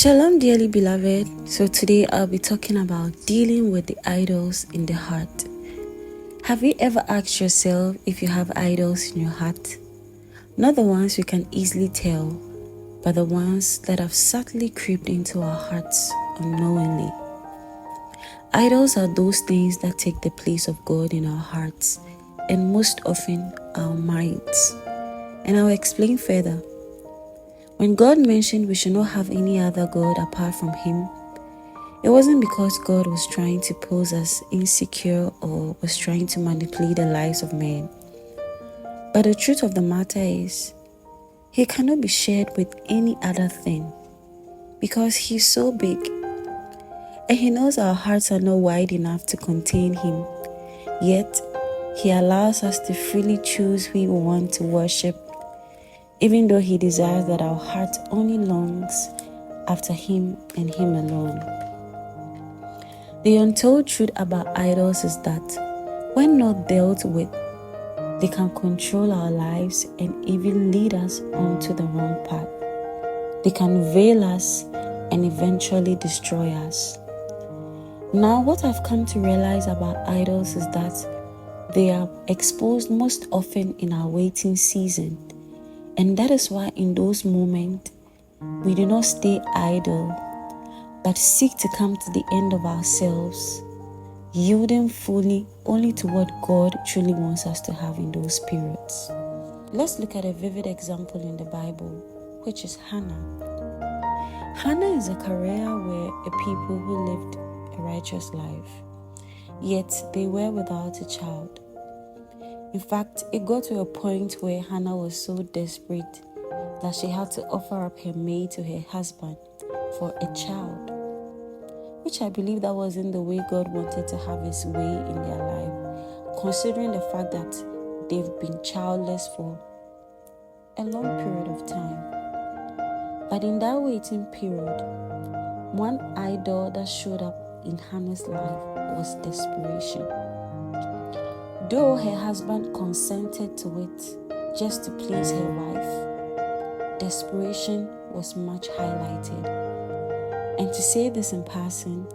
Shalom, dearly beloved. So today I'll be talking about dealing with the idols in the heart. Have you ever asked yourself if you have idols in your heart? Not the ones you can easily tell, but the ones that have subtly crept into our hearts unknowingly. Idols are those things that take the place of God in our hearts, and most often our minds. And I'll explain further. When God mentioned we should not have any other God apart from Him, it wasn't because God was trying to pose as insecure or was trying to manipulate the lives of men. But the truth of the matter is, He cannot be shared with any other thing because He's so big. And He knows our hearts are not wide enough to contain Him. Yet, He allows us to freely choose who we want to worship, even though He desires that our heart only longs after Him and Him alone. The untold truth about idols is that when not dealt with, they can control our lives and even lead us onto the wrong path. They can veil us and eventually destroy us. Now, what I've come to realize about idols is that they are exposed most often in our waiting season. And that is why in those moments, we do not stay idle, but seek to come to the end of ourselves, yielding fully only to what God truly wants us to have in those periods. Let's look at a vivid example in the Bible, which is Hannah. Hannah is a career where a people who lived a righteous life, yet they were without a child. In fact, it got to a point where Hannah was so desperate that she had to offer up her maid to her husband for a child, which I believe that wasn't the way God wanted to have His way in their life, considering the fact that they've been childless for a long period of time. But in that waiting period, one idol that showed up in Hannah's life was desperation. Though her husband consented to it just to please her wife, desperation was much highlighted. And to say this in passing,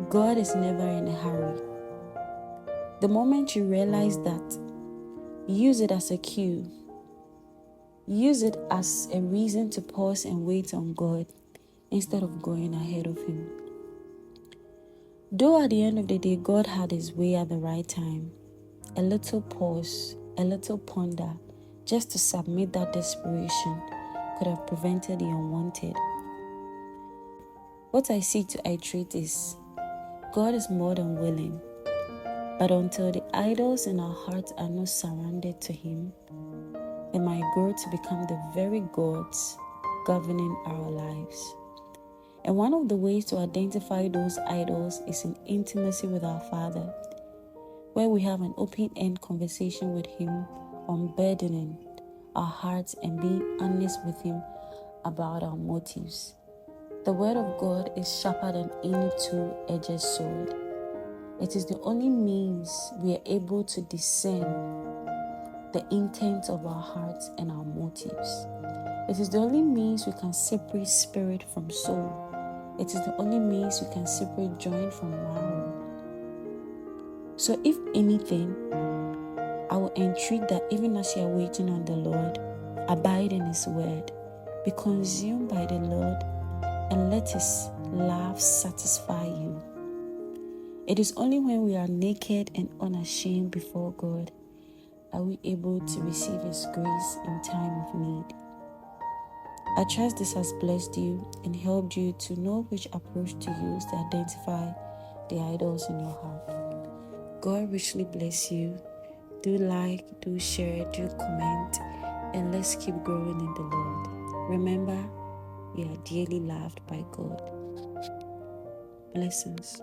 God is never in a hurry. The moment you realize that, use it as a cue. Use it as a reason to pause and wait on God instead of going ahead of Him. Though at the end of the day, God had His way at the right time, a little pause, a little ponder, just to submit that desperation could have prevented the unwanted. What I seek to iterate is, God is more than willing, but until the idols in our hearts are not surrendered to Him, they might grow to become the very gods governing our lives. And one of the ways to identify those idols is in intimacy with our Father, where we have an open-end conversation with Him, unburdening our hearts and being honest with Him about our motives. The Word of God is sharper than any two-edged sword. It is the only means we are able to discern the intent of our hearts and our motives. It is the only means we can separate spirit from soul. It is the only means we can separate joint from marrow. So if anything, I will entreat that even as you are waiting on the Lord, abide in His word, be consumed by the Lord, and let His love satisfy you. It is only when we are naked and unashamed before God are we able to receive His grace in time of need. I trust this has blessed you and helped you to know which approach to use to identify the idols in your heart. God richly bless you. Do like, do share, do comment, and let's keep growing in the Lord. Remember, we are dearly loved by God. Blessings.